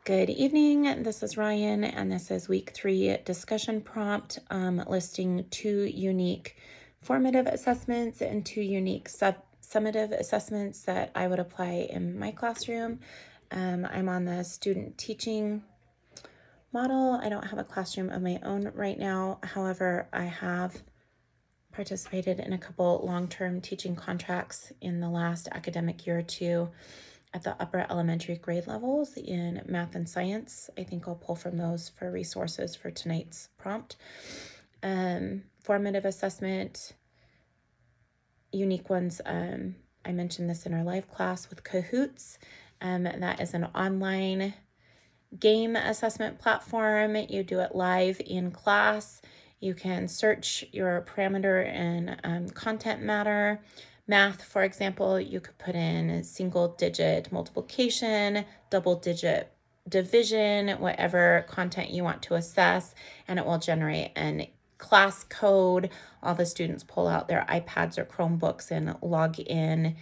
Good evening. This is Ryan, and this is week 3 discussion prompt listing 2 unique formative assessments and 2 unique summative assessments that I would apply in my classroom. I'm on the student teaching model. I don't have a classroom of my own right now. However, I have participated in a couple long-term teaching contracts in the last academic year or two at the upper elementary grade levels in math and science. I think I'll pull from those for resources for tonight's prompt. Formative assessment, unique ones. I mentioned this in our live class with Kahoots. That is an online game assessment platform. You do it live in class. You can search your parameter in content matter. Math, for example, you could put in single digit multiplication, double digit division, whatever content you want to assess, and it will generate an class code. All the students pull out their iPads or Chromebooks and log in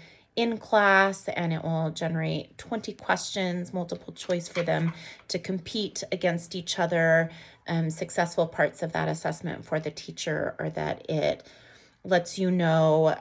class, and it will generate 20 questions, multiple choice for them to compete against each other, successful parts of that assessment for the teacher, or that it lets you know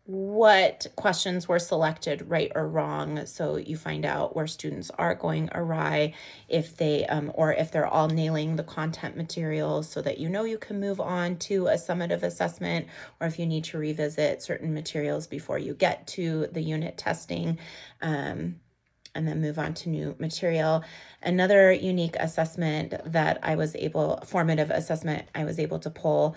what questions were selected right or wrong, so you find out where students are going awry, if they or if they're all nailing the content materials, so that you know you can move on to a summative assessment, or if you need to revisit certain materials before you get to the unit testing, and then move on to new material. Another unique assessment that formative assessment I was able to pull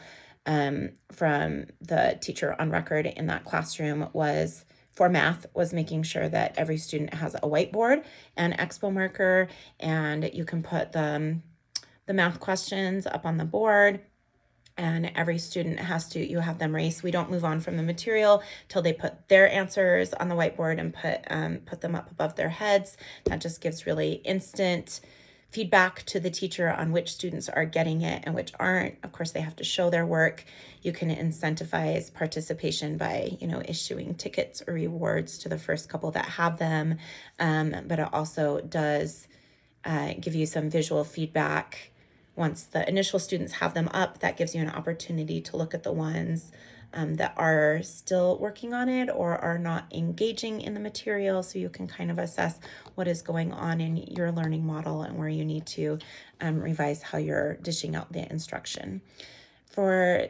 from the teacher on record in that classroom was for math, was making sure that every student has a whiteboard and expo marker, and you can put the math questions up on the board, and every student you have them race. We don't move on from the material till they put their answers on the whiteboard and put them up above their heads. That just gives really instant feedback to the teacher on which students are getting it and which aren't. Of course, they have to show their work. You can incentivize participation by, issuing tickets or rewards to the first couple that have them. But it also does give you some visual feedback. Once the initial students have them up, that gives you an opportunity to look at the ones that are still working on it or are not engaging in the material, so you can kind of assess what is going on in your learning model and where you need to revise how you're dishing out the instruction. For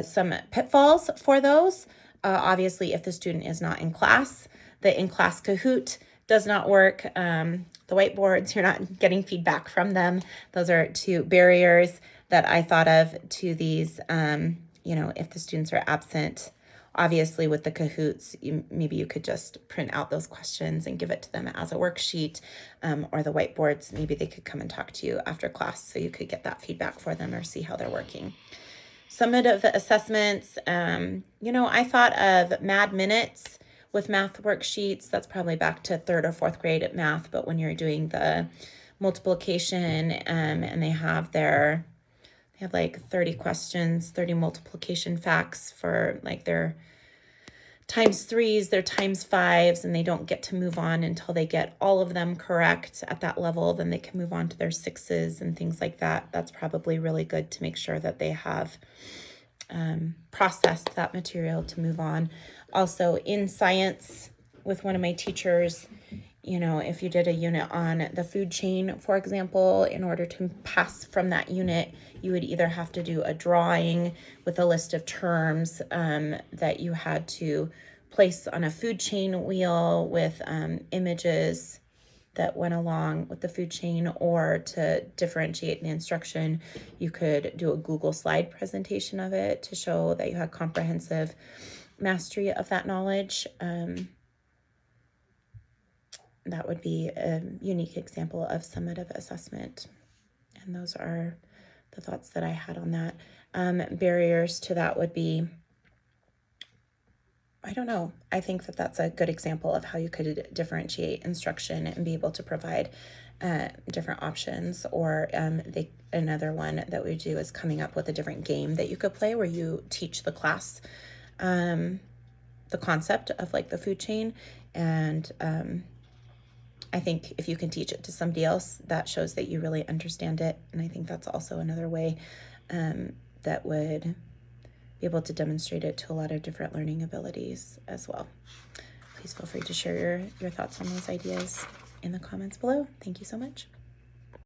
some pitfalls for those, obviously, if the student is not in class, the in-class Kahoot does not work. The whiteboards, you're not getting feedback from them. Those are 2 barriers that I thought of to these. If the students are absent, obviously with the Kahoots, maybe you could just print out those questions and give it to them as a worksheet, or the whiteboards, maybe they could come and talk to you after class so you could get that feedback for them or see how they're working. Summative assessments, I thought of Mad Minutes with math worksheets. That's probably back to 3rd or 4th grade at math, but when you're doing the multiplication, and they have like 30 questions, 30 multiplication facts for like their times 3s, their times 5s, and they don't get to move on until they get all of them correct at that level. Then they can move on to their 6s and things like that. That's probably really good to make sure that they have processed that material to move on. Also in science, with one of my teachers, if you did a unit on the food chain, for example, in order to pass from that unit, you would either have to do a drawing with a list of terms that you had to place on a food chain wheel with images that went along with the food chain, or to differentiate the instruction, you could do a Google slide presentation of it to show that you had comprehensive mastery of that knowledge. That would be a unique example of summative assessment. And those are the thoughts that I had on that. Barriers to that would be, I don't know. I think that that's a good example of how you could differentiate instruction and be able to provide different options. Or another one that we do is coming up with a different game that you could play where you teach the class the concept of like the food chain, and I think if you can teach it to somebody else, that shows that you really understand it. And I think that's also another way that would be able to demonstrate it to a lot of different learning abilities as well. Please feel free to share your thoughts on those ideas in the comments below. Thank you so much.